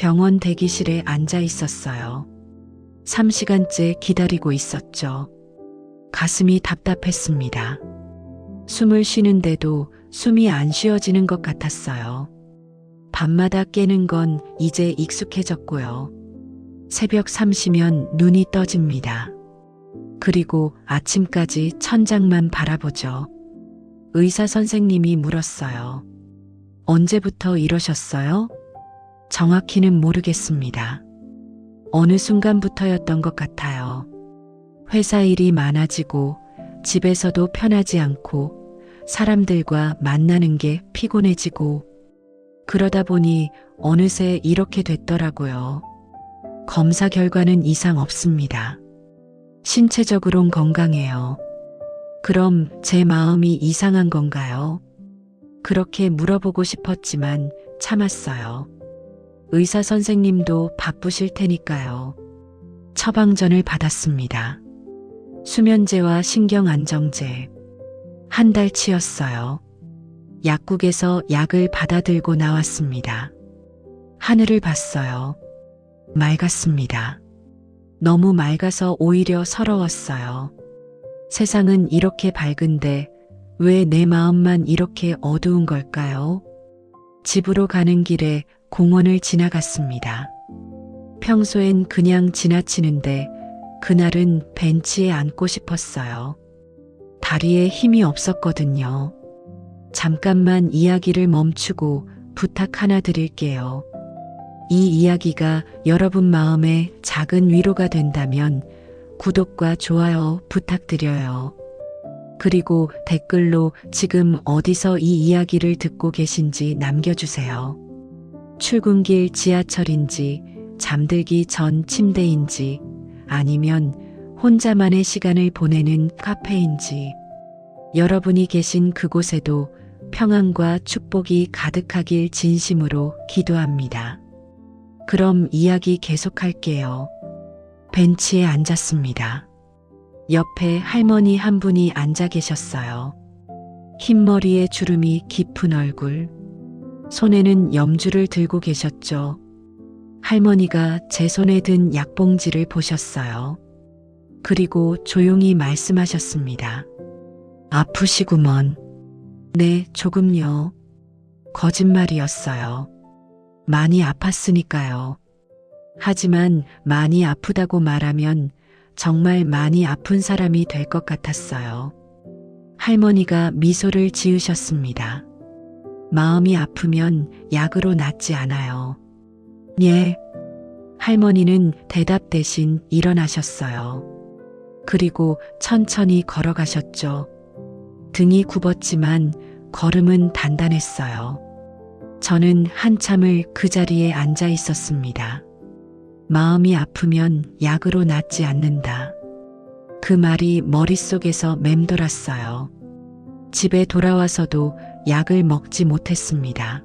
병원 대기실에 앉아 있었어요. 3시간째 기다리고 있었죠. 가슴이 답답했습니다. 숨을 쉬는데도 숨이 안 쉬어지는 것 같았어요. 밤마다 깨는 건 이제 익숙해졌고요. 새벽 3시면 눈이 떠집니다. 그리고 아침까지 천장만 바라보죠. 의사 선생님이 물었어요. 언제부터 이러셨어요? 정확히는 모르겠습니다. 어느 순간부터였던 것 같아요. 회사 일이 많아지고 집에서도 편하지 않고 사람들과 만나는 게 피곤해지고 그러다 보니 어느새 이렇게 됐더라고요. 검사 결과는 이상 없습니다. 신체적으론 건강해요. 그럼 제 마음이 이상한 건가요? 그렇게 물어보고 싶었지만 참았어요. 의사 선생님도 바쁘실 테니까요. 처방전을 받았습니다. 수면제와 신경안정제. 한 달치였어요. 약국에서 약을 받아들고 나왔습니다. 하늘을 봤어요. 맑았습니다. 너무 맑아서 오히려 서러웠어요. 세상은 이렇게 밝은데 왜 내 마음만 이렇게 어두운 걸까요? 집으로 가는 길에 공원을 지나갔습니다. 평소엔 그냥 지나치는데 그날은 벤치에 앉고 싶었어요. 다리에 힘이 없었거든요. 잠깐만 이야기를 멈추고 부탁 하나 드릴게요. 이 이야기가 여러분 마음에 작은 위로가 된다면 구독과 좋아요 부탁드려요. 그리고 댓글로 지금 어디서 이 이야기를 듣고 계신지 남겨주세요. 출근길 지하철인지 잠들기 전 침대인지 아니면 혼자만의 시간을 보내는 카페인지 여러분이 계신 그곳에도 평안과 축복이 가득하길 진심으로 기도합니다. 그럼 이야기 계속할게요. 벤치에 앉았습니다. 옆에 할머니 한 분이 앉아 계셨어요. 흰머리에 주름이 깊은 얼굴, 손에는 염주를 들고 계셨죠. 할머니가 제 손에 든 약봉지를 보셨어요. 그리고 조용히 말씀하셨습니다. 아프시구먼. 네, 조금요. 거짓말이었어요. 많이 아팠으니까요. 하지만 많이 아프다고 말하면 정말 많이 아픈 사람이 될 것 같았어요. 할머니가 미소를 지으셨습니다. 마음이 아프면 약으로 낫지 않아요. 예. 할머니는 대답 대신 일어나셨어요. 그리고 천천히 걸어가셨죠. 등이 굽었지만 걸음은 단단했어요. 저는 한참을 그 자리에 앉아 있었습니다. 마음이 아프면 약으로 낫지 않는다. 그 말이 머릿속에서 맴돌았어요. 집에 돌아와서도 약을 먹지 못했습니다.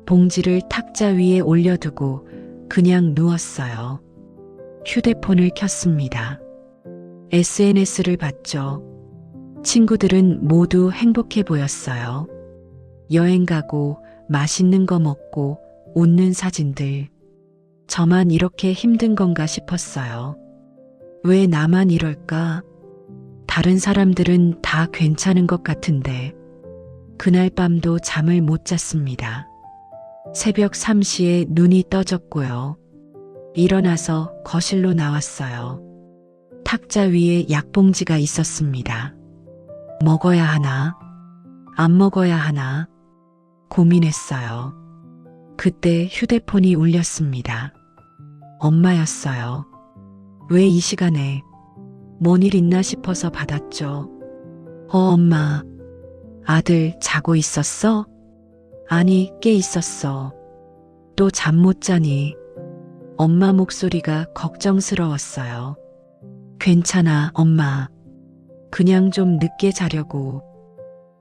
봉지를 탁자 위에 올려두고 그냥 누웠어요. 휴대폰을 켰습니다. SNS를 봤죠. 친구들은 모두 행복해 보였어요. 여행 가고 맛있는 거 먹고 웃는 사진들. 저만 이렇게 힘든 건가 싶었어요. 왜 나만 이럴까? 다른 사람들은 다 괜찮은 것 같은데. 그날 밤도 잠을 못 잤습니다. 새벽 3시에 눈이 떠졌고요. 일어나서 거실로 나왔어요. 탁자 위에 약봉지가 있었습니다. 먹어야 하나? 안 먹어야 하나? 고민했어요. 그때 휴대폰이 울렸습니다. 엄마였어요. 왜 이 시간에? 뭔 일 있나 싶어서 받았죠. 엄마. 아들 자고 있었어? 아니, 깨 있었어. 또 잠 못 자니? 엄마 목소리가 걱정스러웠어요. 괜찮아, 엄마. 그냥 좀 늦게 자려고.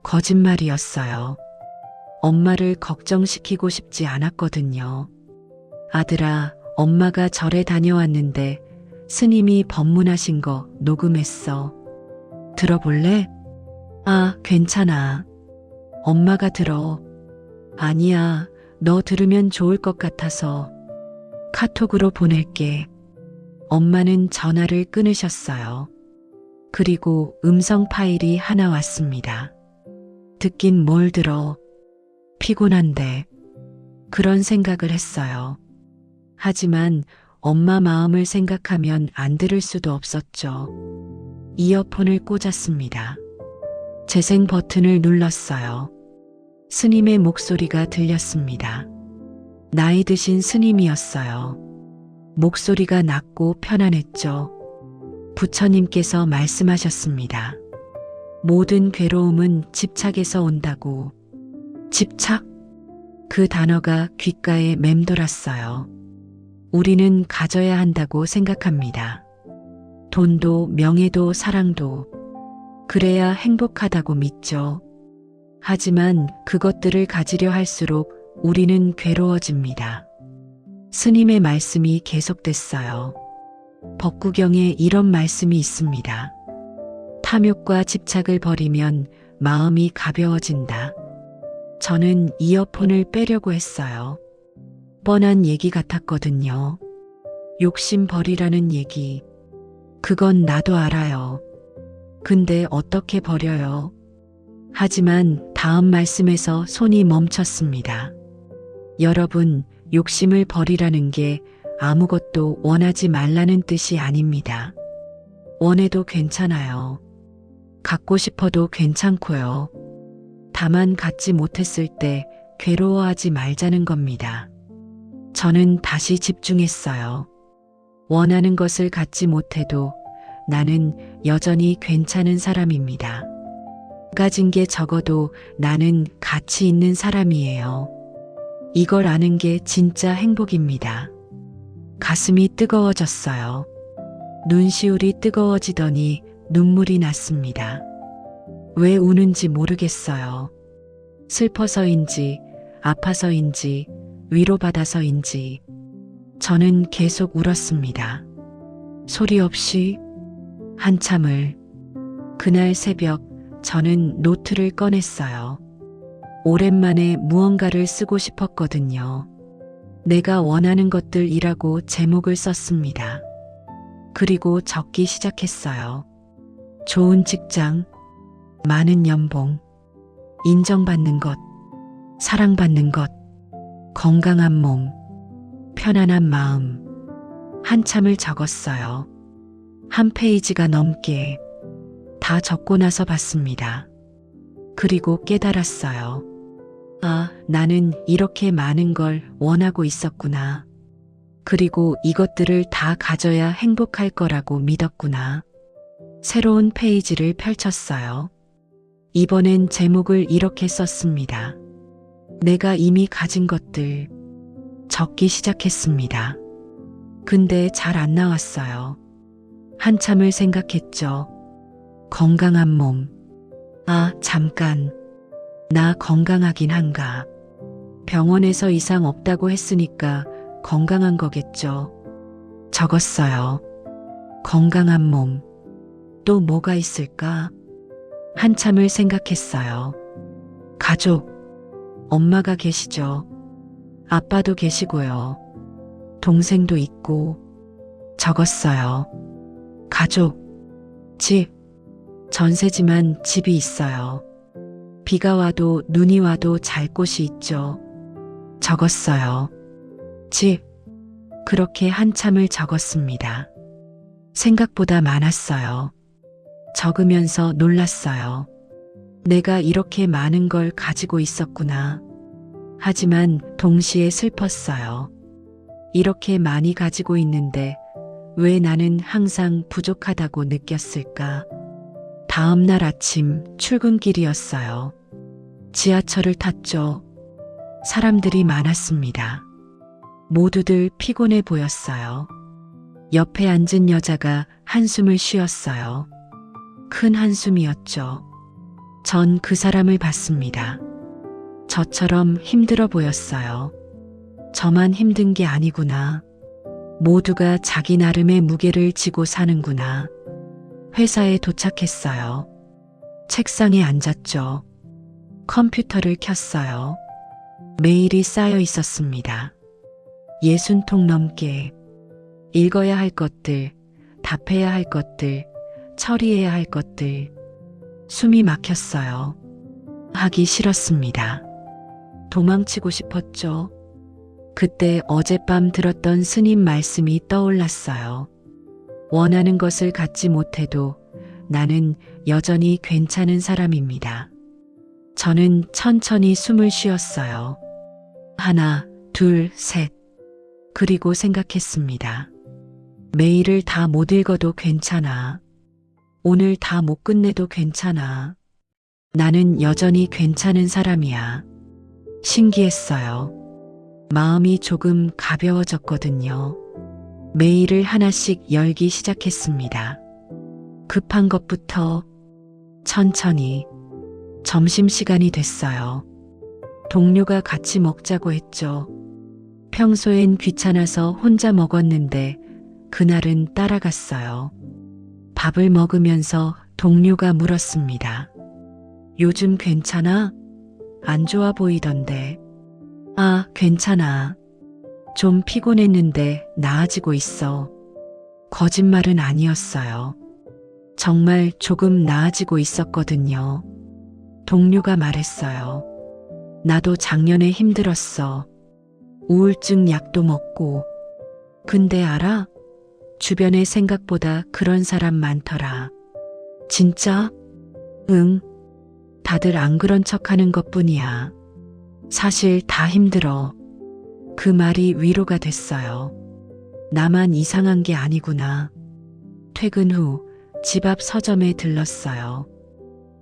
거짓말이었어요. 엄마를 걱정시키고 싶지 않았거든요. 아들아, 엄마가 절에 다녀왔는데 스님이 법문하신 거 녹음했어. 들어볼래? 아, 괜찮아. 엄마가 들어. 아니야, 너 들으면 좋을 것 같아서. 카톡으로 보낼게. 엄마는 전화를 끊으셨어요. 그리고 음성 파일이 하나 왔습니다. 듣긴 뭘 들어. 피곤한데. 그런 생각을 했어요. 하지만 엄마 마음을 생각하면 안 들을 수도 없었죠. 이어폰을 꽂았습니다. 재생 버튼을 눌렀어요. 스님의 목소리가 들렸습니다. 나이 드신 스님이었어요. 목소리가 낮고 편안했죠. 부처님께서 말씀하셨습니다. 모든 괴로움은 집착에서 온다고. 집착? 그 단어가 귓가에 맴돌았어요. 우리는 가져야 한다고 생각합니다. 돈도 명예도 사랑도. 그래야 행복하다고 믿죠. 하지만 그것들을 가지려 할수록 우리는 괴로워집니다. 스님의 말씀이 계속됐어요. 법구경에 이런 말씀이 있습니다. 탐욕과 집착을 버리면 마음이 가벼워진다. 저는 이어폰을 빼려고 했어요. 뻔한 얘기 같았거든요. 욕심 버리라는 얘기. 그건 나도 알아요. 근데 어떻게 버려요? 하지만 다음 말씀에서 손이 멈췄습니다. 여러분, 욕심을 버리라는 게 아무것도 원하지 말라는 뜻이 아닙니다. 원해도 괜찮아요. 갖고 싶어도 괜찮고요. 다만 갖지 못했을 때 괴로워하지 말자는 겁니다. 저는 다시 집중했어요. 원하는 것을 갖지 못해도 나는 여전히 괜찮은 사람입니다. 가진 게 적어도 나는 가치 있는 사람이에요. 이걸 아는 게 진짜 행복입니다. 가슴이 뜨거워졌어요. 눈시울이 뜨거워지더니 눈물이 났습니다. 왜 우는지 모르겠어요. 슬퍼서인지, 아파서인지, 위로받아서인지. 저는 계속 울었습니다. 소리 없이, 한참을. 그날 새벽 저는 노트를 꺼냈어요. 오랜만에 무언가를 쓰고 싶었거든요. 내가 원하는 것들이라고 제목을 썼습니다. 그리고 적기 시작했어요. 좋은 직장, 많은 연봉, 인정받는 것, 사랑받는 것, 건강한 몸, 편안한 마음. 한참을 적었어요. 한 페이지가 넘게. 다 적고 나서 봤습니다. 그리고 깨달았어요. 아, 나는 이렇게 많은 걸 원하고 있었구나. 그리고 이것들을 다 가져야 행복할 거라고 믿었구나. 새로운 페이지를 펼쳤어요. 이번엔 제목을 이렇게 썼습니다. 내가 이미 가진 것들. 적기 시작했습니다. 근데 잘 안 나왔어요. 한참을 생각했죠. 건강한 몸. 아, 잠깐. 나 건강하긴 한가. 병원에서 이상 없다고 했으니까 건강한 거겠죠. 적었어요. 건강한 몸. 또 뭐가 있을까? 한참을 생각했어요. 가족. 엄마가 계시죠. 아빠도 계시고요. 동생도 있고. 적었어요. 가족. 집. 전세지만 집이 있어요. 비가 와도 눈이 와도 잘 곳이 있죠. 적었어요. 집. 그렇게 한참을 적었습니다. 생각보다 많았어요. 적으면서 놀랐어요. 내가 이렇게 많은 걸 가지고 있었구나. 하지만 동시에 슬펐어요. 이렇게 많이 가지고 있는데 왜 나는 항상 부족하다고 느꼈을까? 다음 날 아침 출근길이었어요. 지하철을 탔죠. 사람들이 많았습니다. 모두들 피곤해 보였어요. 옆에 앉은 여자가 한숨을 쉬었어요. 큰 한숨이었죠. 전 그 사람을 봤습니다. 저처럼 힘들어 보였어요. 저만 힘든 게 아니구나. 모두가 자기 나름의 무게를 지고 사는구나. 회사에 도착했어요. 책상에 앉았죠. 컴퓨터를 켰어요. 메일이 쌓여 있었습니다. 60통 넘게 읽어야 할 것들, 답해야 할 것들, 처리해야 할 것들. 숨이 막혔어요. 하기 싫었습니다. 도망치고 싶었죠. 그때 어젯밤 들었던 스님 말씀이 떠올랐어요. 원하는 것을 갖지 못해도 나는 여전히 괜찮은 사람입니다. 저는 천천히 숨을 쉬었어요. 하나, 둘, 셋. 그리고 생각했습니다. 매일을 다 못 읽어도 괜찮아. 오늘 다 못 끝내도 괜찮아. 나는 여전히 괜찮은 사람이야. 신기했어요. 마음이 조금 가벼워졌거든요. 메일을 하나씩 열기 시작했습니다. 급한 것부터 천천히. 점심시간이 됐어요. 동료가 같이 먹자고 했죠. 평소엔 귀찮아서 혼자 먹었는데 그날은 따라갔어요. 밥을 먹으면서 동료가 물었습니다. 요즘 괜찮아? 안 좋아 보이던데. 아, 괜찮아. 좀 피곤했는데 나아지고 있어. 거짓말은 아니었어요. 정말 조금 나아지고 있었거든요. 동료가 말했어요. 나도 작년에 힘들었어. 우울증 약도 먹고. 근데 알아? 주변에 생각보다 그런 사람 많더라. 진짜? 응. 다들 안 그런 척 하는 것 뿐이야. 사실 다 힘들어. 그 말이 위로가 됐어요. 나만 이상한 게 아니구나. 퇴근 후 집 앞 서점에 들렀어요.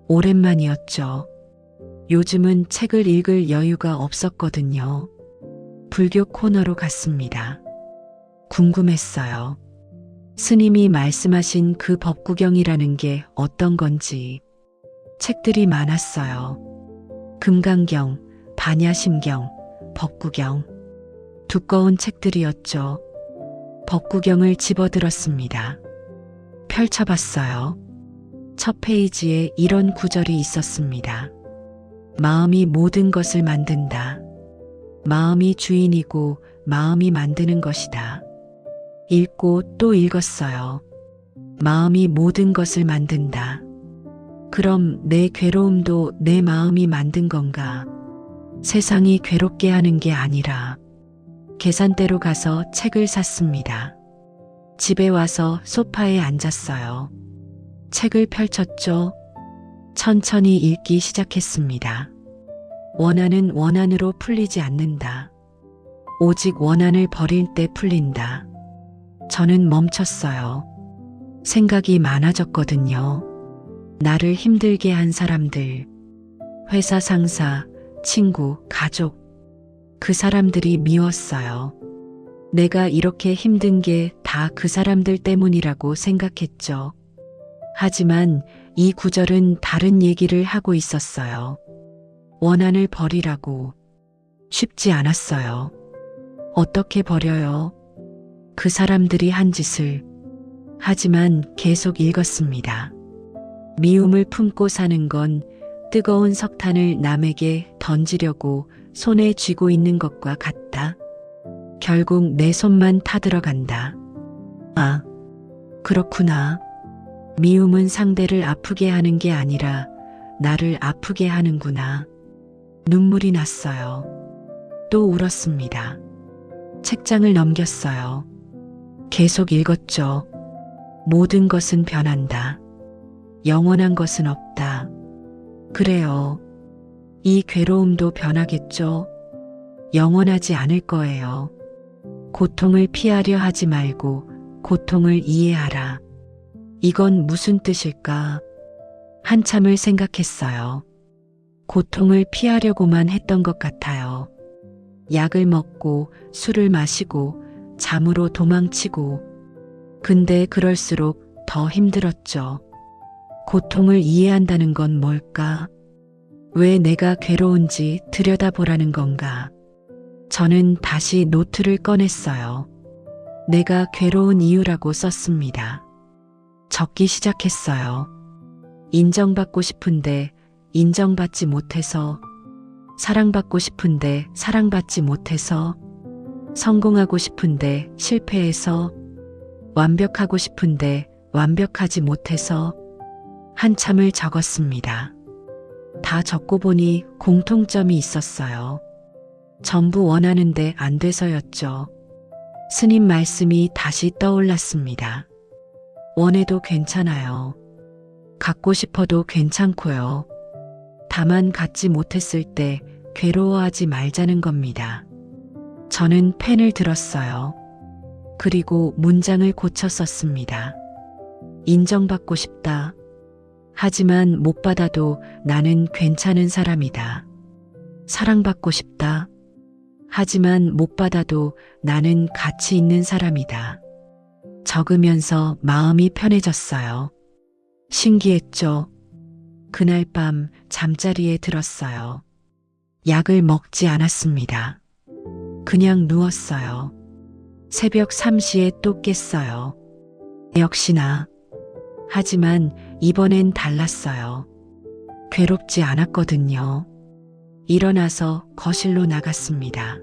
오랜만이었죠. 요즘은 책을 읽을 여유가 없었거든요. 불교 코너로 갔습니다. 궁금했어요. 스님이 말씀하신 그 법구경이라는 게 어떤 건지. 책들이 많았어요. 금강경, 반야심경, 법구경. 두꺼운 책들이었죠. 법구경을 집어들었습니다. 펼쳐봤어요. 첫 페이지에 이런 구절이 있었습니다. 마음이 모든 것을 만든다. 마음이 주인이고 마음이 만드는 것이다. 읽고 또 읽었어요. 마음이 모든 것을 만든다. 그럼 내 괴로움도 내 마음이 만든 건가? 세상이 괴롭게 하는 게 아니라. 계산대로 가서 책을 샀습니다. 집에 와서 소파에 앉았어요. 책을 펼쳤죠. 천천히 읽기 시작했습니다. 원한은 원한으로 풀리지 않는다. 오직 원한을 버릴 때 풀린다. 저는 멈췄어요. 생각이 많아졌거든요. 나를 힘들게 한 사람들, 회사 상사, 친구, 가족, 그 사람들이 미웠어요. 내가 이렇게 힘든 게 다 그 사람들 때문이라고 생각했죠. 하지만 이 구절은 다른 얘기를 하고 있었어요. 원한을 버리라고. 쉽지 않았어요. 어떻게 버려요? 그 사람들이 한 짓을. 하지만 계속 읽었습니다. 미움을 품고 사는 건 뜨거운 석탄을 남에게 던지려고 손에 쥐고 있는 것과 같다. 결국 내 손만 타들어간다. 아, 그렇구나. 미움은 상대를 아프게 하는 게 아니라 나를 아프게 하는구나. 눈물이 났어요. 또 울었습니다. 책장을 넘겼어요. 계속 읽었죠. 모든 것은 변한다. 영원한 것은 없다. 그래요. 이 괴로움도 변하겠죠. 영원하지 않을 거예요. 고통을 피하려 하지 말고 고통을 이해하라. 이건 무슨 뜻일까? 한참을 생각했어요. 고통을 피하려고만 했던 것 같아요. 약을 먹고 술을 마시고 잠으로 도망치고. 근데 그럴수록 더 힘들었죠. 고통을 이해한다는 건 뭘까? 왜 내가 괴로운지 들여다보라는 건가? 저는 다시 노트를 꺼냈어요. 내가 괴로운 이유라고 썼습니다. 적기 시작했어요. 인정받고 싶은데 인정받지 못해서, 사랑받고 싶은데 사랑받지 못해서, 성공하고 싶은데 실패해서, 완벽하고 싶은데 완벽하지 못해서 한참을 적었습니다. 다 적고 보니 공통점이 있었어요. 전부 원하는데 안 돼서였죠. 스님 말씀이 다시 떠올랐습니다. 원해도 괜찮아요. 갖고 싶어도 괜찮고요. 다만 갖지 못했을 때 괴로워하지 말자는 겁니다. 저는 펜을 들었어요. 그리고 문장을 고쳐 썼습니다. 인정받고 싶다. 하지만 못 받아도 나는 괜찮은 사람이다. 사랑받고 싶다. 하지만 못 받아도 나는 가치 있는 사람이다. 적으면서 마음이 편해졌어요. 신기했죠? 그날 밤 잠자리에 들었어요. 약을 먹지 않았습니다. 그냥 누웠어요. 새벽 3시에 또 깼어요. 역시나. 하지만 이번엔 달랐어요. 괴롭지 않았거든요. 일어나서 거실로 나갔습니다.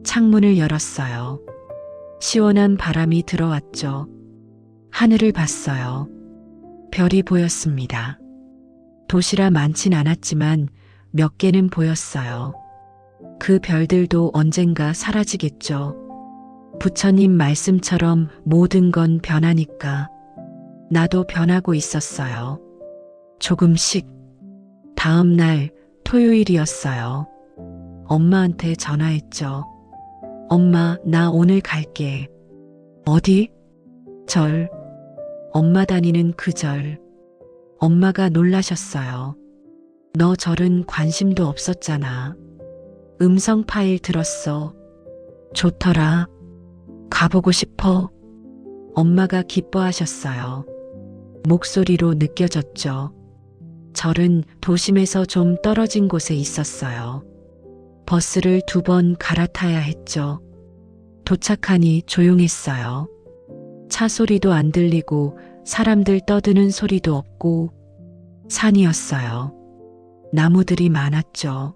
창문을 열었어요. 시원한 바람이 들어왔죠. 하늘을 봤어요. 별이 보였습니다. 도시라 많진 않았지만 몇 개는 보였어요. 그 별들도 언젠가 사라지겠죠. 부처님 말씀처럼 모든 건 변하니까 나도 변하고 있었어요. 조금씩. 다음 날 토요일이었어요. 엄마한테 전화했죠. 엄마, 나 오늘 갈게. 어디? 절. 엄마 다니는 그 절. 엄마가 놀라셨어요. 너 절은 관심도 없었잖아. 음성 파일 들었어. 좋더라. 가보고 싶어. 엄마가 기뻐하셨어요. 목소리로 느껴졌죠. 절은 도심에서 좀 떨어진 곳에 있었어요. 버스를 2번 갈아타야 했죠. 도착하니 조용했어요. 차 소리도 안 들리고 사람들 떠드는 소리도 없고 산이었어요. 나무들이 많았죠.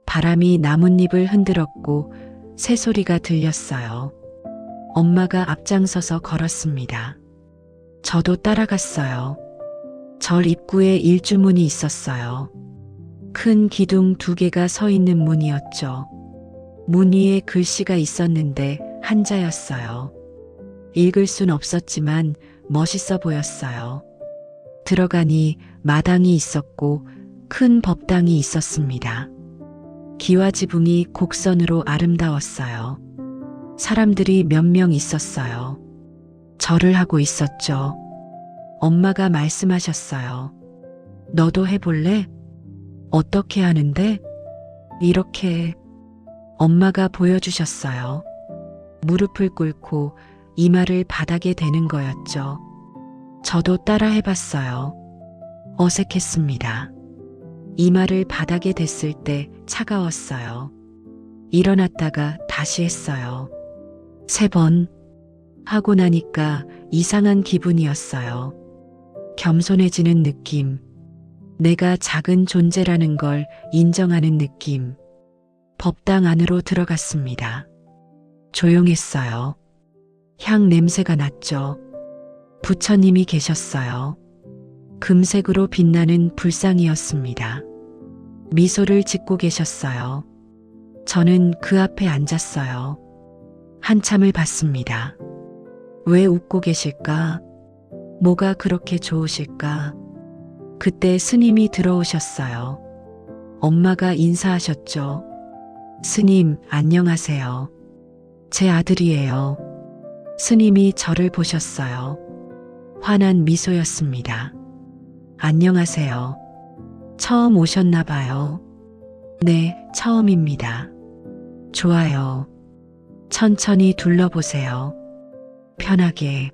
바람이 나뭇잎을 흔들었고 새소리가 들렸어요. 엄마가 앞장서서 걸었습니다. 저도 따라갔어요. 절 입구에 일주문이 있었어요. 큰 기둥 2개가 서 있는 문이었죠. 문 위에 글씨가 있었는데 한자였어요. 읽을 순 없었지만 멋있어 보였어요. 들어가니 마당이 있었고 큰 법당이 있었습니다. 기와지붕이 곡선으로 아름다웠어요. 사람들이 몇 명 있었어요. 절을 하고 있었죠. 엄마가 말씀하셨어요. 너도 해볼래? 어떻게 하는데? 이렇게. 엄마가 보여주셨어요. 무릎을 꿇고 이마를 바닥에 대는 거였죠. 저도 따라 해봤어요. 어색했습니다. 이마를 바닥에 댔을 때 차가웠어요. 일어났다가 다시 했어요. 3번. 하고 나니까 이상한 기분이었어요. 겸손해지는 느낌. 내가 작은 존재라는 걸 인정하는 느낌. 법당 안으로 들어갔습니다. 조용했어요. 향 냄새가 났죠. 부처님이 계셨어요. 금색으로 빛나는 불상이었습니다. 미소를 짓고 계셨어요. 저는 그 앞에 앉았어요. 한참을 봤습니다. 왜 웃고 계실까? 뭐가 그렇게 좋으실까? 그때 스님이 들어오셨어요. 엄마가 인사하셨죠. 스님, 안녕하세요. 제 아들이에요. 스님이 저를 보셨어요. 환한 미소였습니다. 안녕하세요. 처음 오셨나 봐요. 네, 처음입니다. 좋아요. 천천히 둘러보세요. 편하게.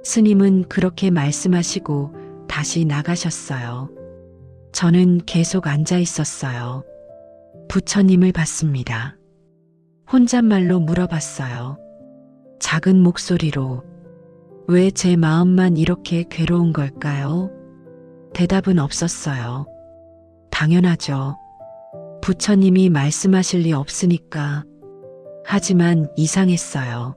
스님은 그렇게 말씀하시고 다시 나가셨어요. 저는 계속 앉아 있었어요. 부처님을 봤습니다. 혼잣말로 물어봤어요. 작은 목소리로. 왜 제 마음만 이렇게 괴로운 걸까요? 대답은 없었어요. 당연하죠. 부처님이 말씀하실 리 없으니까. 하지만 이상했어요.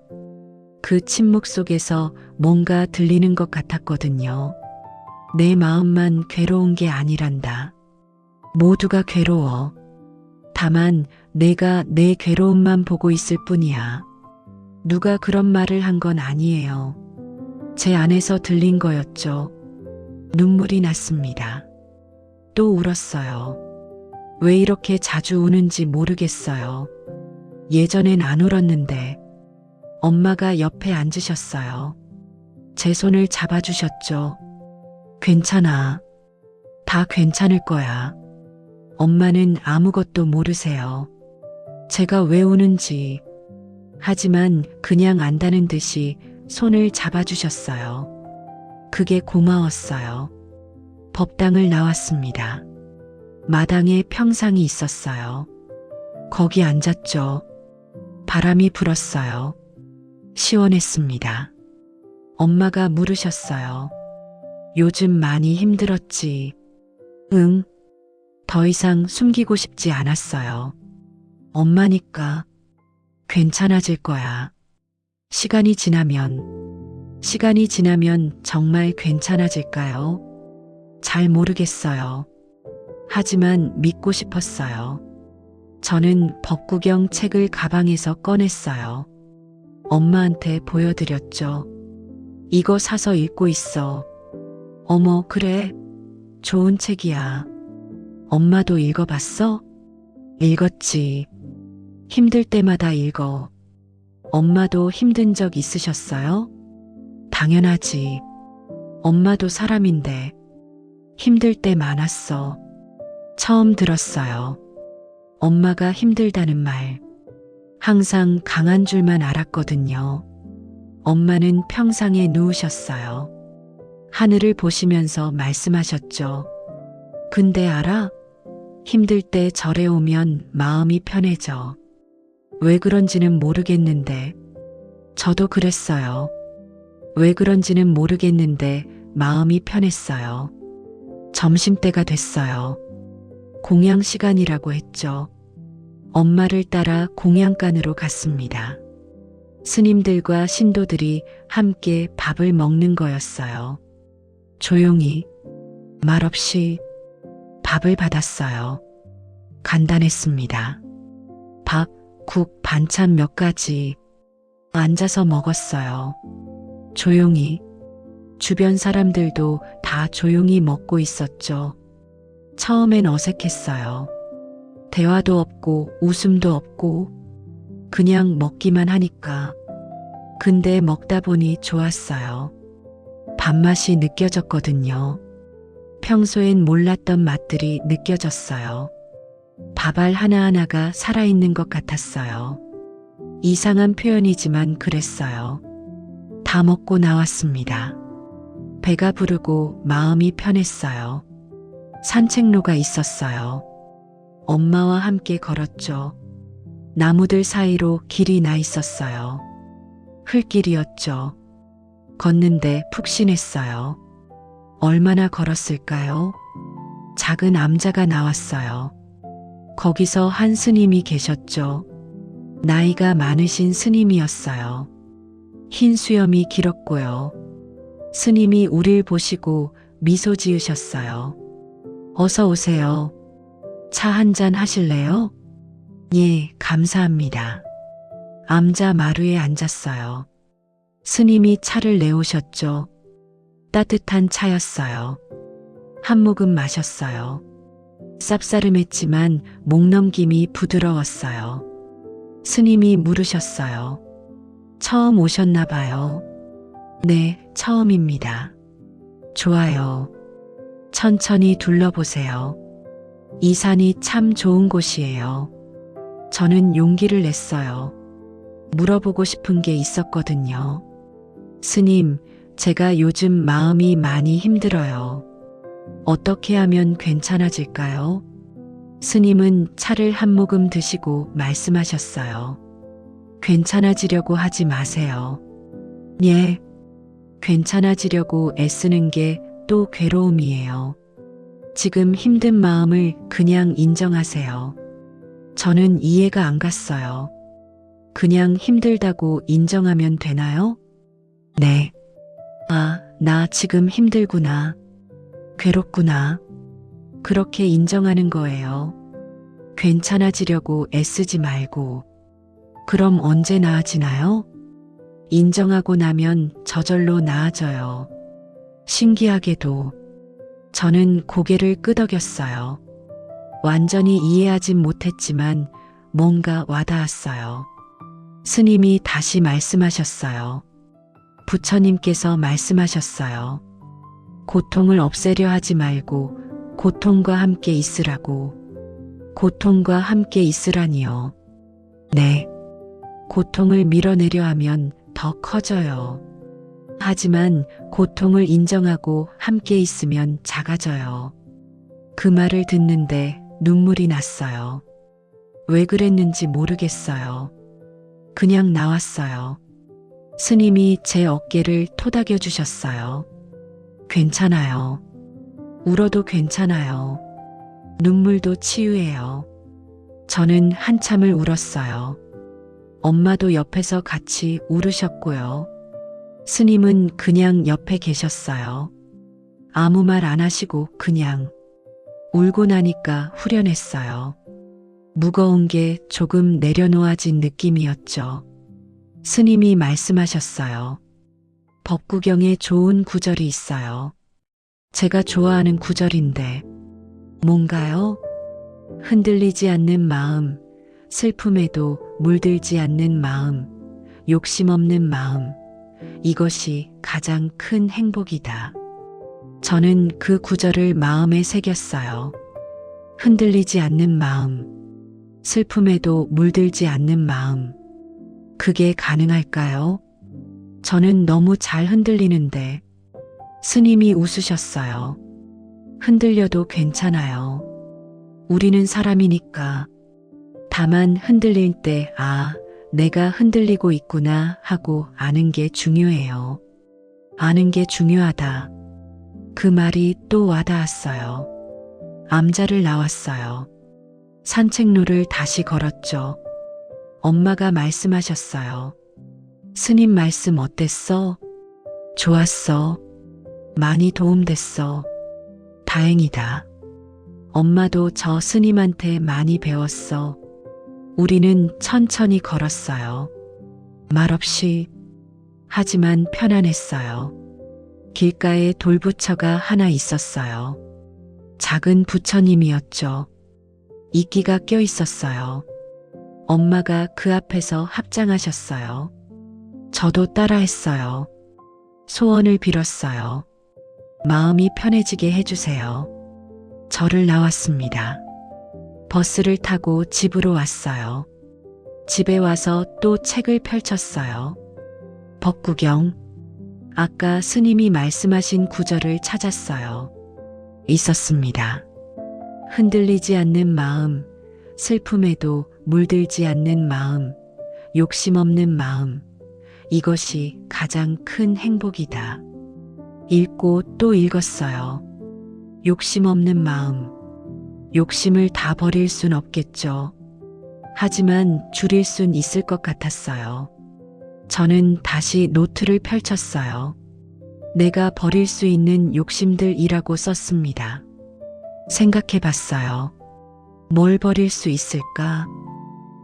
그 침묵 속에서 뭔가 들리는 것 같았거든요. 내 마음만 괴로운 게 아니란다. 모두가 괴로워. 다만 내가 내 괴로움만 보고 있을 뿐이야. 누가 그런 말을 한 건 아니에요. 제 안에서 들린 거였죠. 눈물이 났습니다. 또 울었어요. 왜 이렇게 자주 우는지 모르겠어요. 예전엔 안 울었는데 엄마가 옆에 앉으셨어요. 제 손을 잡아주셨죠. 괜찮아. 다 괜찮을 거야. 엄마는 아무것도 모르세요. 제가 왜 우는지. 하지만 그냥 안다는 듯이 손을 잡아주셨어요. 그게 고마웠어요. 법당을 나왔습니다. 마당에 평상이 있었어요. 거기 앉았죠. 바람이 불었어요. 시원했습니다. 엄마가 물으셨어요. 요즘 많이 힘들었지? 응. 더 이상 숨기고 싶지 않았어요. 엄마니까 괜찮아질 거야. 시간이 지나면 정말 괜찮아질까요? 잘 모르겠어요. 하지만 믿고 싶었어요. 저는 법구경 책을 가방에서 꺼냈어요. 엄마한테 보여드렸죠. 이거 사서 읽고 있어. 어머, 그래? 좋은 책이야. 엄마도 읽어봤어? 읽었지. 힘들 때마다 읽어. 엄마도 힘든 적 있으셨어요? 당연하지. 엄마도 사람인데 힘들 때 많았어. 처음 들었어요. 엄마가 힘들다는 말. 항상 강한 줄만 알았거든요. 엄마는 평상에 누우셨어요. 하늘을 보시면서 말씀하셨죠. 근데 알아? 힘들 때 절에 오면 마음이 편해져. 왜 그런지는 모르겠는데 저도 그랬어요. 왜 그런지는 모르겠는데 마음이 편했어요. 점심때가 됐어요. 공양 시간이라고 했죠. 엄마를 따라 공양간으로 갔습니다. 스님들과 신도들이 함께 밥을 먹는 거였어요. 조용히, 말없이 밥을 받았어요. 간단했습니다. 밥, 국, 반찬 몇 가지. 앉아서 먹었어요. 조용히. 주변 사람들도 다 조용히 먹고 있었죠. 처음엔 어색했어요. 대화도 없고 웃음도 없고 그냥 먹기만 하니까. 근데 먹다 보니 좋았어요. 밥맛이 느껴졌거든요. 평소엔 몰랐던 맛들이 느껴졌어요. 밥알 하나하나가 살아있는 것 같았어요. 이상한 표현이지만 그랬어요. 다 먹고 나왔습니다. 배가 부르고 마음이 편했어요. 산책로가 있었어요. 엄마와 함께 걸었죠. 나무들 사이로 길이 나 있었어요. 흙길이었죠. 걷는데 푹신했어요. 얼마나 걸었을까요? 작은 암자가 나왔어요. 거기서 한 스님이 계셨죠. 나이가 많으신 스님이었어요. 흰 수염이 길었고요. 스님이 우릴 보시고 미소 지으셨어요. 어서 오세요. 차 한잔 하실래요? 예, 감사합니다. 암자 마루에 앉았어요. 스님이 차를 내오셨죠. 따뜻한 차였어요. 한 모금 마셨어요. 쌉싸름했지만 목넘김이 부드러웠어요. 스님이 물으셨어요. 처음 오셨나 봐요. 네, 처음입니다. 좋아요. 천천히 둘러보세요. 이 산이 참 좋은 곳이에요. 저는 용기를 냈어요. 물어보고 싶은 게 있었거든요. 스님, 제가 요즘 마음이 많이 힘들어요. 어떻게 하면 괜찮아질까요? 스님은 차를 한 모금 드시고 말씀하셨어요. 괜찮아지려고 하지 마세요. 예, 괜찮아지려고 애쓰는 게 또 괴로움이에요. 지금 힘든 마음을 그냥 인정하세요. 저는 이해가 안 갔어요. 그냥 힘들다고 인정하면 되나요? 네. 아, 나 지금 힘들구나. 괴롭구나. 그렇게 인정하는 거예요. 괜찮아지려고 애쓰지 말고. 그럼 언제 나아지나요? 인정하고 나면 저절로 나아져요. 신기하게도 저는 고개를 끄덕였어요. 완전히 이해하진 못했지만 뭔가 와닿았어요. 스님이 다시 말씀하셨어요. 부처님께서 말씀하셨어요. 고통을 없애려 하지 말고 고통과 함께 있으라고. 고통과 함께 있으라니요. 네. 고통을 밀어내려 하면 더 커져요. 하지만 고통을 인정하고 함께 있으면 작아져요. 그 말을 듣는데 눈물이 났어요. 왜 그랬는지 모르겠어요. 그냥 나왔어요. 스님이 제 어깨를 토닥여 주셨어요. 괜찮아요. 울어도 괜찮아요. 눈물도 치유해요. 저는 한참을 울었어요. 엄마도 옆에서 같이 울으셨고요. 스님은 그냥 옆에 계셨어요. 아무 말 안 하시고 그냥 울고 나니까 후련했어요. 무거운 게 조금 내려놓아진 느낌이었죠. 스님이 말씀하셨어요. 법구경에 좋은 구절이 있어요. 제가 좋아하는 구절인데 뭔가요? 흔들리지 않는 마음, 슬픔에도 물들지 않는 마음, 욕심 없는 마음, 이것이 가장 큰 행복이다. 저는 그 구절을 마음에 새겼어요. 흔들리지 않는 마음, 슬픔에도 물들지 않는 마음, 그게 가능할까요? 저는 너무 잘 흔들리는데. 스님이 웃으셨어요. 흔들려도 괜찮아요. 우리는 사람이니까. 다만 흔들릴 때, 아, 내가 흔들리고 있구나 하고 아는 게 중요해요. 아는 게 중요하다. 그 말이 또 와닿았어요. 암자를 나왔어요. 산책로를 다시 걸었죠. 엄마가 말씀하셨어요. 스님 말씀 어땠어? 좋았어. 많이 도움됐어. 다행이다. 엄마도 저 스님한테 많이 배웠어. 우리는 천천히 걸었어요. 말없이. 하지만 편안했어요. 길가에 돌부처가 하나 있었어요. 작은 부처님이었죠. 이끼가 껴 있었어요. 엄마가 그 앞에서 합장하셨어요. 저도 따라했어요. 소원을 빌었어요. 마음이 편해지게 해주세요. 절을 나왔습니다. 버스를 타고 집으로 왔어요. 집에 와서 또 책을 펼쳤어요. 법구경. 아까 스님이 말씀하신 구절을 찾았어요. 있었습니다. 흔들리지 않는 마음, 슬픔에도 물들지 않는 마음, 욕심 없는 마음, 이것이 가장 큰 행복이다. 읽고 또 읽었어요. 욕심 없는 마음. 욕심을 다 버릴 순 없겠죠. 하지만 줄일 순 있을 것 같았어요. 저는 다시 노트를 펼쳤어요. 내가 버릴 수 있는 욕심들이라고 썼습니다. 생각해 봤어요. 뭘 버릴 수 있을까?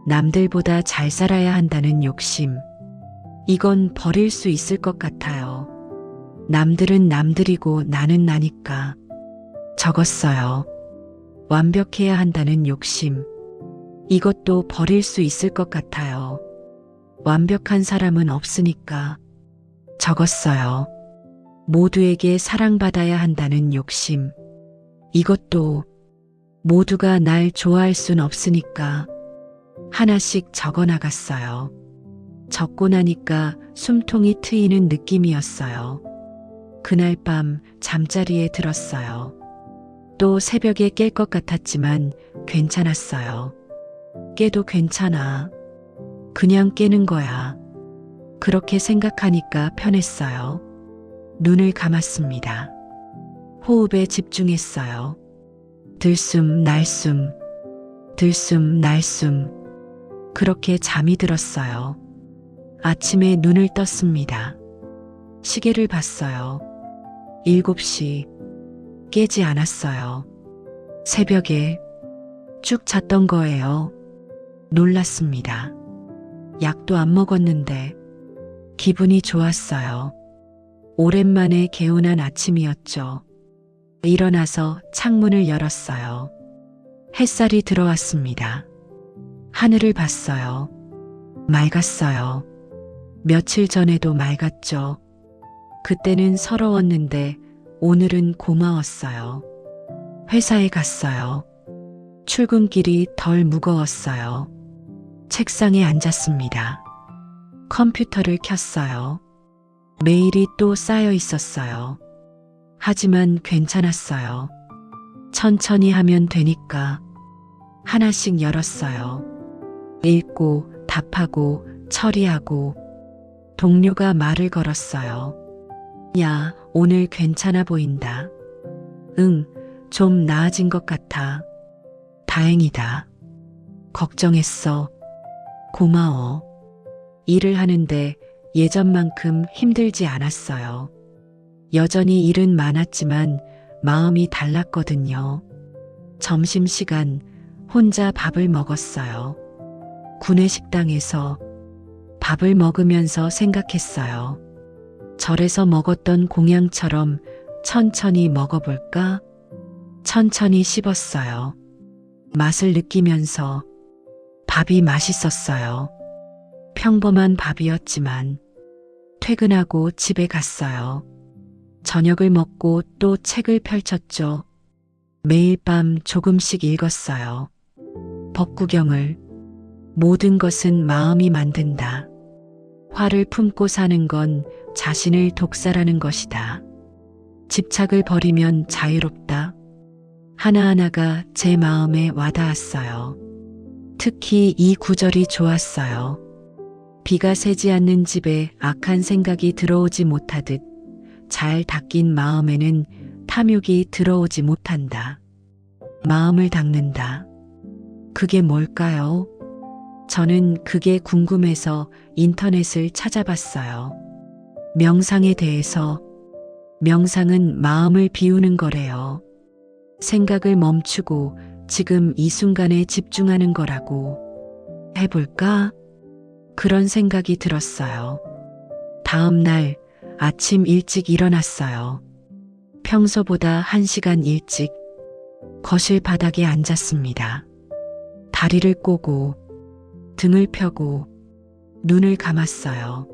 남들보다 잘 살아야 한다는 욕심. 이건 버릴 수 있을 것 같아요. 남들은 남들이고 나는 나니까. 적었어요. 완벽해야 한다는 욕심. 이것도 버릴 수 있을 것 같아요. 완벽한 사람은 없으니까. 적었어요. 모두에게 사랑받아야 한다는 욕심. 이것도 모두가 날 좋아할 순 없으니까. 하나씩 적어 나갔어요. 적고 나니까 숨통이 트이는 느낌이었어요. 그날 밤 잠자리에 들었어요. 또 새벽에 깰 것 같았지만 괜찮았어요. 깨도 괜찮아. 그냥 깨는 거야. 그렇게 생각하니까 편했어요. 눈을 감았습니다. 호흡에 집중했어요. 들숨, 날숨, 들숨, 날숨. 그렇게 잠이 들었어요. 아침에 눈을 떴습니다. 시계를 봤어요. 7시. 깨지 않았어요. 새벽에 쭉 잤던 거예요. 놀랐습니다. 약도 안 먹었는데 기분이 좋았어요. 오랜만에 개운한 아침이었죠. 일어나서 창문을 열었어요. 햇살이 들어왔습니다. 하늘을 봤어요. 맑았어요. 며칠 전에도 맑았죠. 그때는 서러웠는데 오늘은 고마웠어요. 회사에 갔어요. 출근길이 덜 무거웠어요. 책상에 앉았습니다. 컴퓨터를 켰어요. 메일이 또 쌓여 있었어요. 하지만 괜찮았어요. 천천히 하면 되니까. 하나씩 열었어요. 읽고, 답하고, 처리하고. 동료가 말을 걸었어요. 야, 오늘 괜찮아 보인다. 응, 좀 나아진 것 같아. 다행이다. 걱정했어. 고마워. 일을 하는데 예전만큼 힘들지 않았어요. 여전히 일은 많았지만 마음이 달랐거든요. 점심시간 혼자 밥을 먹었어요. 구내식당에서 밥을 먹으면서 생각했어요. 절에서 먹었던 공양처럼 천천히 먹어볼까? 천천히 씹었어요. 맛을 느끼면서 밥이 맛있었어요. 평범한 밥이었지만 퇴근하고 집에 갔어요. 저녁을 먹고 또 책을 펼쳤죠. 매일 밤 조금씩 읽었어요. 법구경을. 모든 것은 마음이 만든다. 화를 품고 사는 건 자신을 독살하는 것이다. 집착을 버리면 자유롭다. 하나하나가 제 마음에 와닿았어요. 특히 이 구절이 좋았어요. 비가 새지 않는 집에 악한 생각이 들어오지 못하듯 잘 닦인 마음에는 탐욕이 들어오지 못한다. 마음을 닦는다. 그게 뭘까요? 저는 그게 궁금해서 인터넷을 찾아봤어요. 명상에 대해서. 명상은 마음을 비우는 거래요. 생각을 멈추고 지금 이 순간에 집중하는 거라고. 해볼까? 그런 생각이 들었어요. 다음 날 아침 일찍 일어났어요. 평소보다 1시간 일찍 거실 바닥에 앉았습니다. 다리를 꼬고 등을 펴고 눈을 감았어요.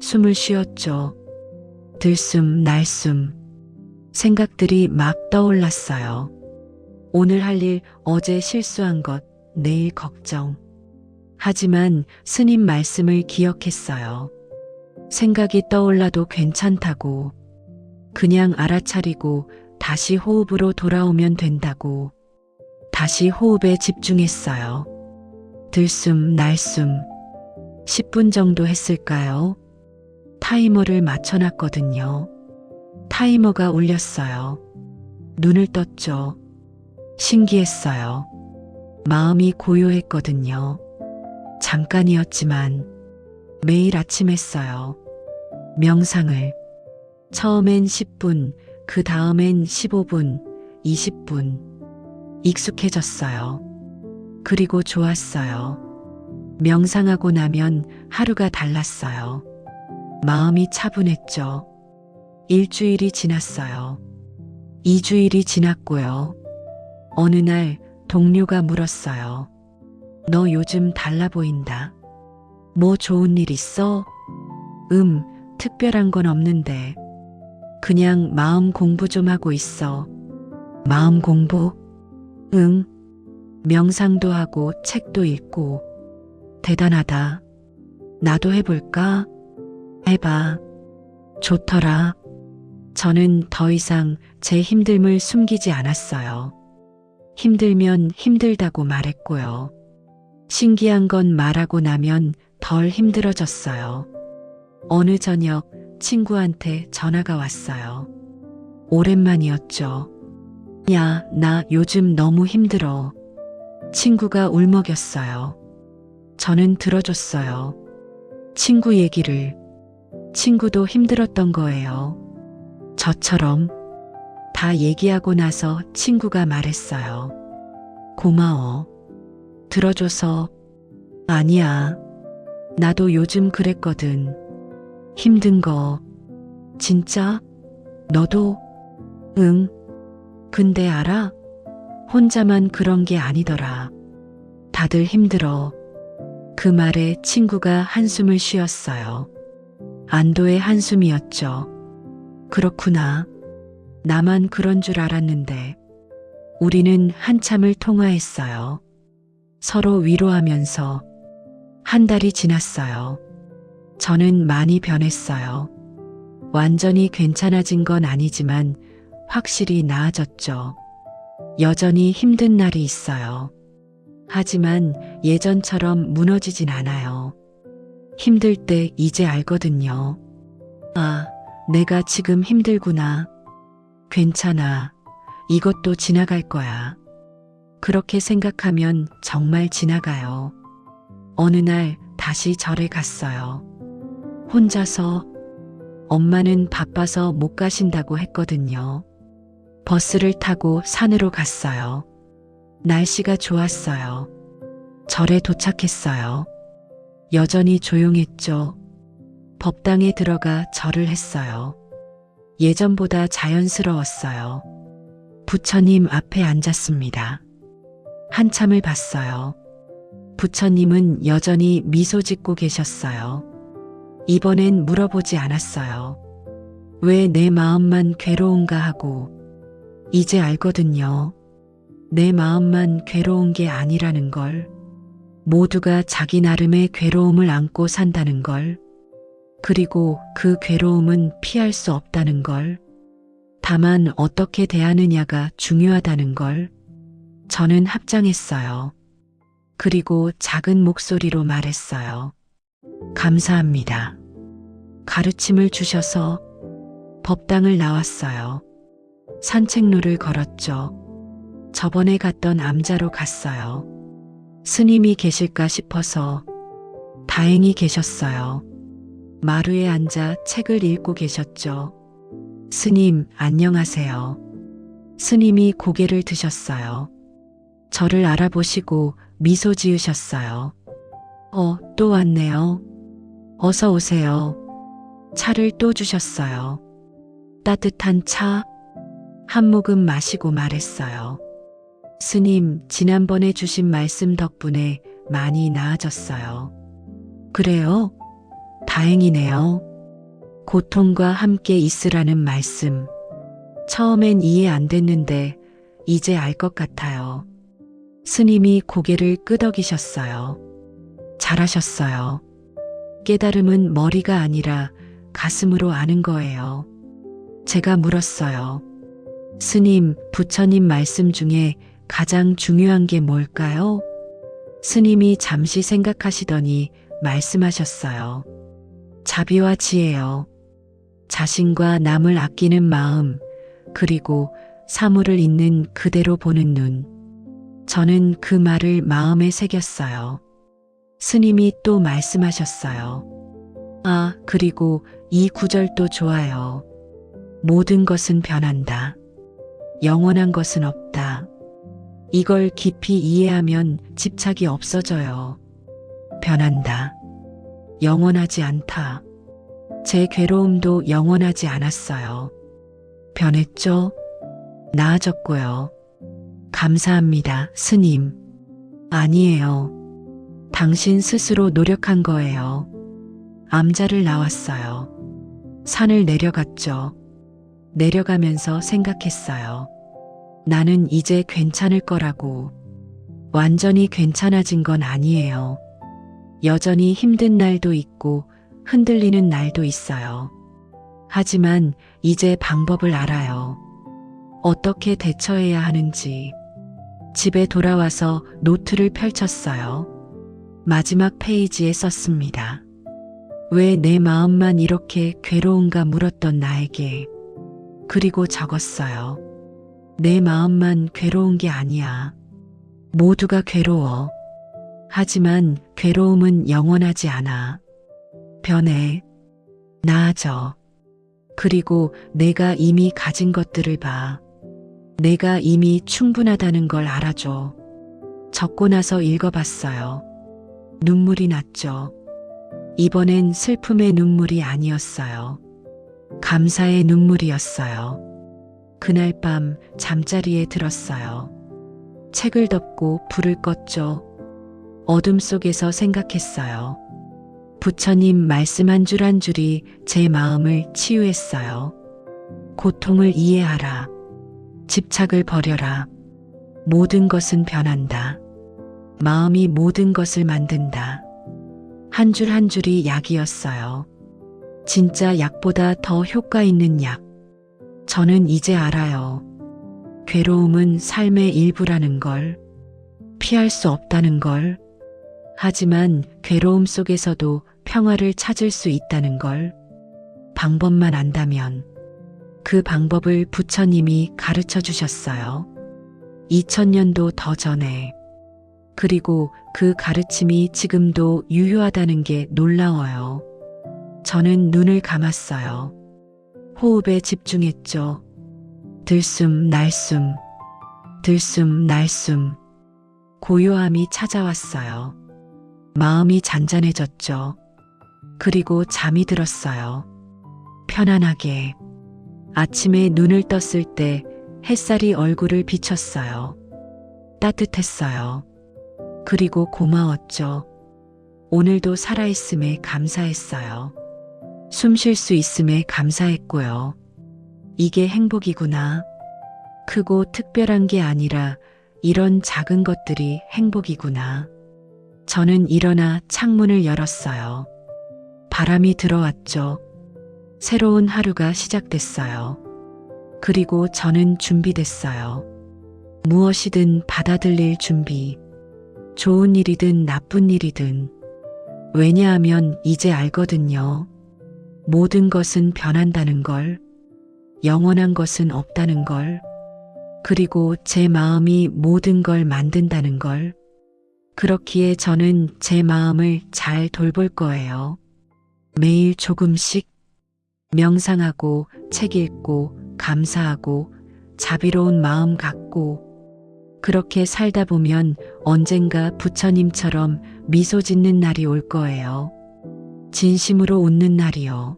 숨을 쉬었죠. 들숨 날숨. 생각들이 막 떠올랐어요. 오늘 할 일, 어제 실수한 것, 내일 걱정. 하지만 스님 말씀을 기억했어요. 생각이 떠올라도 괜찮다고. 그냥 알아차리고 다시 호흡으로 돌아오면 된다고. 다시 호흡에 집중했어요. 들숨 날숨. 10분 정도 했을까요? 타이머를 맞춰놨거든요. 타이머가 울렸어요. 눈을 떴죠. 신기했어요. 마음이 고요했거든요. 잠깐이었지만 매일 아침 했어요. 명상을. 처음엔 10분, 그 다음엔 15분, 20분. 익숙해졌어요. 그리고 좋았어요. 명상하고 나면 하루가 달랐어요. 마음이 차분했죠. 일주일이 지났어요. 2주일이 지났고요. 어느 날 동료가 물었어요. 너 요즘 달라 보인다. 뭐 좋은 일 있어? 특별한 건 없는데. 그냥 마음 공부 좀 하고 있어. 마음 공부? 응. 명상도 하고 책도 읽고. 대단하다. 나도 해볼까? 해봐. 좋더라. 저는 더 이상 제 힘듦을 숨기지 않았어요. 힘들면 힘들다고 말했고요. 신기한 건 말하고 나면 덜 힘들어졌어요. 어느 저녁 친구한테 전화가 왔어요. 오랜만이었죠. 야, 나 요즘 너무 힘들어. 친구가 울먹였어요. 저는 들어줬어요. 친구 얘기를. 친구도 힘들었던 거예요. 저처럼. 다 얘기하고 나서 친구가 말했어요. 고마워. 들어줘서. 아니야. 나도 요즘 그랬거든. 힘든 거. 진짜? 너도? 응. 근데 알아? 혼자만 그런 게 아니더라. 다들 힘들어. 그 말에 친구가 한숨을 쉬었어요. 안도의 한숨이었죠. 그렇구나. 나만 그런 줄 알았는데. 우리는 한참을 통화했어요. 서로 위로하면서. 한 달이 지났어요. 저는 많이 변했어요. 완전히 괜찮아진 건 아니지만 확실히 나아졌죠. 여전히 힘든 날이 있어요. 하지만 예전처럼 무너지진 않아요. 힘들 때 이제 알거든요. 아, 내가 지금 힘들구나. 괜찮아. 이것도 지나갈 거야. 그렇게 생각하면 정말 지나가요. 어느 날 다시 절에 갔어요. 혼자서. 엄마는 바빠서 못 가신다고 했거든요. 버스를 타고 산으로 갔어요. 날씨가 좋았어요. 절에 도착했어요. 여전히 조용했죠. 법당에 들어가 절을 했어요. 예전보다 자연스러웠어요. 부처님 앞에 앉았습니다. 한참을 봤어요. 부처님은 여전히 미소 짓고 계셨어요. 이번엔 물어보지 않았어요. 왜 내 마음만 괴로운가 하고. 이제 알거든요. 내 마음만 괴로운 게 아니라는 걸. 모두가 자기 나름의 괴로움을 안고 산다는 걸. 그리고 그 괴로움은 피할 수 없다는 걸. 다만 어떻게 대하느냐가 중요하다는 걸. 저는 합장했어요. 그리고 작은 목소리로 말했어요. 감사합니다. 가르침을 주셔서. 법당을 나왔어요. 산책로를 걸었죠. 저번에 갔던 암자로 갔어요. 스님이 계실까 싶어서. 다행히 계셨어요. 마루에 앉아 책을 읽고 계셨죠. 스님, 안녕하세요. 스님이 고개를 드셨어요. 저를 알아보시고 미소 지으셨어요. 또 왔네요. 어서 오세요. 차를 또 주셨어요. 따뜻한 차. 한 모금 마시고 말했어요. 스님, 지난번에 주신 말씀 덕분에 많이 나아졌어요. 그래요? 다행이네요. 고통과 함께 있으라는 말씀. 처음엔 이해 안 됐는데 이제 알 것 같아요. 스님이 고개를 끄덕이셨어요. 잘하셨어요. 깨달음은 머리가 아니라 가슴으로 아는 거예요. 제가 물었어요. 스님, 부처님 말씀 중에 가장 중요한 게 뭘까요? 스님이 잠시 생각하시더니 말씀하셨어요. 자비와 지혜요. 자신과 남을 아끼는 마음, 그리고 사물을 있는 그대로 보는 눈. 저는 그 말을 마음에 새겼어요. 스님이 또 말씀하셨어요. 아, 그리고 이 구절도 좋아요. 모든 것은 변한다. 영원한 것은 없다. 이걸 깊이 이해하면 집착이 없어져요. 변한다. 영원하지 않다. 제 괴로움도 영원하지 않았어요. 변했죠? 나아졌고요. 감사합니다, 스님. 아니에요. 당신 스스로 노력한 거예요. 암자를 나왔어요. 산을 내려갔죠. 내려가면서 생각했어요. 나는 이제 괜찮을 거라고. 완전히 괜찮아진 건 아니에요. 여전히 힘든 날도 있고 흔들리는 날도 있어요. 하지만 이제 방법을 알아요. 어떻게 대처해야 하는지. 집에 돌아와서 노트를 펼쳤어요. 마지막 페이지에 썼습니다. 왜 내 마음만 이렇게 괴로운가 물었던 나에게. 그리고 적었어요. 내 마음만 괴로운 게 아니야. 모두가 괴로워. 하지만 괴로움은 영원하지 않아. 변해. 나아져. 그리고 내가 이미 가진 것들을 봐. 내가 이미 충분하다는 걸 알아줘. 적고 나서 읽어봤어요. 눈물이 났죠. 이번엔 슬픔의 눈물이 아니었어요. 감사의 눈물이었어요. 그날 밤 잠자리에 들었어요. 책을 덮고 불을 껐죠. 어둠 속에서 생각했어요. 부처님 말씀 한 줄 한 줄이 제 마음을 치유했어요. 고통을 이해하라. 집착을 버려라. 모든 것은 변한다. 마음이 모든 것을 만든다. 한 줄 한 줄이 약이었어요. 진짜 약보다 더 효과 있는 약. 저는 이제 알아요. 괴로움은 삶의 일부라는 걸, 피할 수 없다는 걸, 하지만 괴로움 속에서도 평화를 찾을 수 있다는 걸, 방법만 안다면. 그 방법을 부처님이 가르쳐 주셨어요. 2000년도 더 전에. 그리고 그 가르침이 지금도 유효하다는 게 놀라워요. 저는 눈을 감았어요. 호흡에 집중했죠. 들숨, 날숨, 들숨, 날숨. 고요함이 찾아왔어요. 마음이 잔잔해졌죠. 그리고 잠이 들었어요. 편안하게. 아침에 눈을 떴을 때 햇살이 얼굴을 비쳤어요. 따뜻했어요. 그리고 고마웠죠. 오늘도 살아있음에 감사했어요. 숨 쉴 수 있음에 감사했고요. 이게 행복이구나. 크고 특별한 게 아니라 이런 작은 것들이 행복이구나. 저는 일어나 창문을 열었어요. 바람이 들어왔죠. 새로운 하루가 시작됐어요. 그리고 저는 준비됐어요. 무엇이든 받아들일 준비. 좋은 일이든 나쁜 일이든. 왜냐하면 이제 알거든요. 모든 것은 변한다는 걸. 영원한 것은 없다는 걸. 그리고 제 마음이 모든 걸 만든다는 걸. 그렇기에 저는 제 마음을 잘 돌볼 거예요. 매일 조금씩 명상하고 책 읽고 감사하고 자비로운 마음 갖고 그렇게 살다 보면 언젠가 부처님처럼 미소 짓는 날이 올 거예요. 진심으로 웃는 날이요.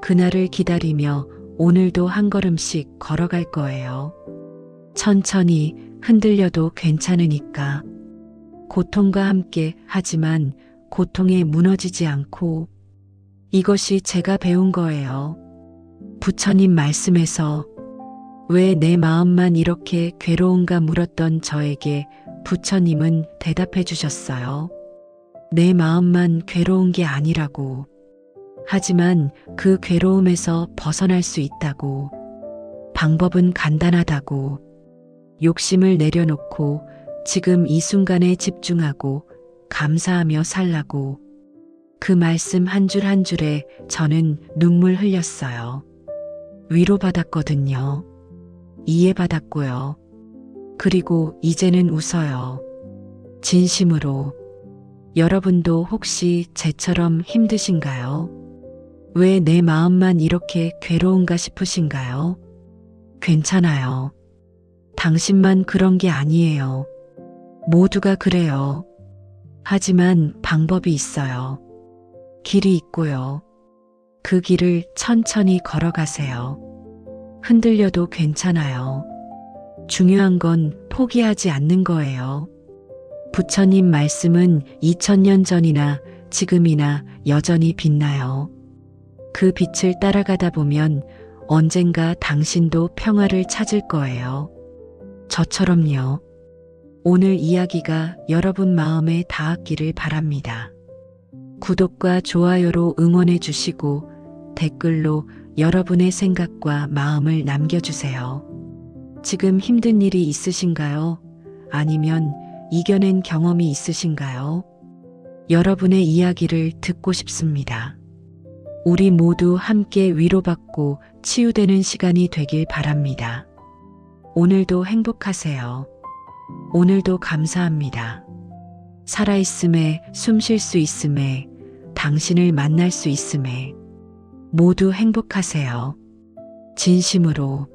그날을 기다리며 오늘도 한 걸음씩 걸어갈 거예요. 천천히 흔들려도 괜찮으니까. 고통과 함께 하지만 고통에 무너지지 않고 이것이 제가 배운 거예요. 부처님 말씀에서 왜 내 마음만 이렇게 괴로운가 물었던 저에게 부처님은 대답해 주셨어요. 내 마음만 괴로운 게 아니라고. 하지만 그 괴로움에서 벗어날 수 있다고. 방법은 간단하다고. 욕심을 내려놓고 지금 이 순간에 집중하고 감사하며 살라고. 그 말씀 한 줄 한 줄에 저는 눈물 흘렸어요. 위로받았거든요. 이해받았고요. 그리고 이제는 웃어요. 진심으로. 여러분도 혹시 제처럼 힘드신가요? 왜 내 마음만 이렇게 괴로운가 싶으신가요? 괜찮아요. 당신만 그런 게 아니에요. 모두가 그래요. 하지만 방법이 있어요. 길이 있고요. 그 길을 천천히 걸어가세요. 흔들려도 괜찮아요. 중요한 건 포기하지 않는 거예요. 부처님 말씀은 2000년 전이나 지금이나 여전히 빛나요. 그 빛을 따라가다 보면 언젠가 당신도 평화를 찾을 거예요. 저처럼요. 오늘 이야기가 여러분 마음에 닿았기를 바랍니다. 구독과 좋아요로 응원해 주시고 댓글로 여러분의 생각과 마음을 남겨주세요. 지금 힘든 일이 있으신가요? 아니면 이겨낸 경험이 있으신가요? 여러분의 이야기를 듣고 싶습니다. 우리 모두 함께 위로받고 치유되는 시간이 되길 바랍니다. 오늘도 행복하세요. 오늘도 감사합니다. 살아있음에, 숨 쉴 수 있음에, 당신을 만날 수 있음에 모두 행복하세요. 진심으로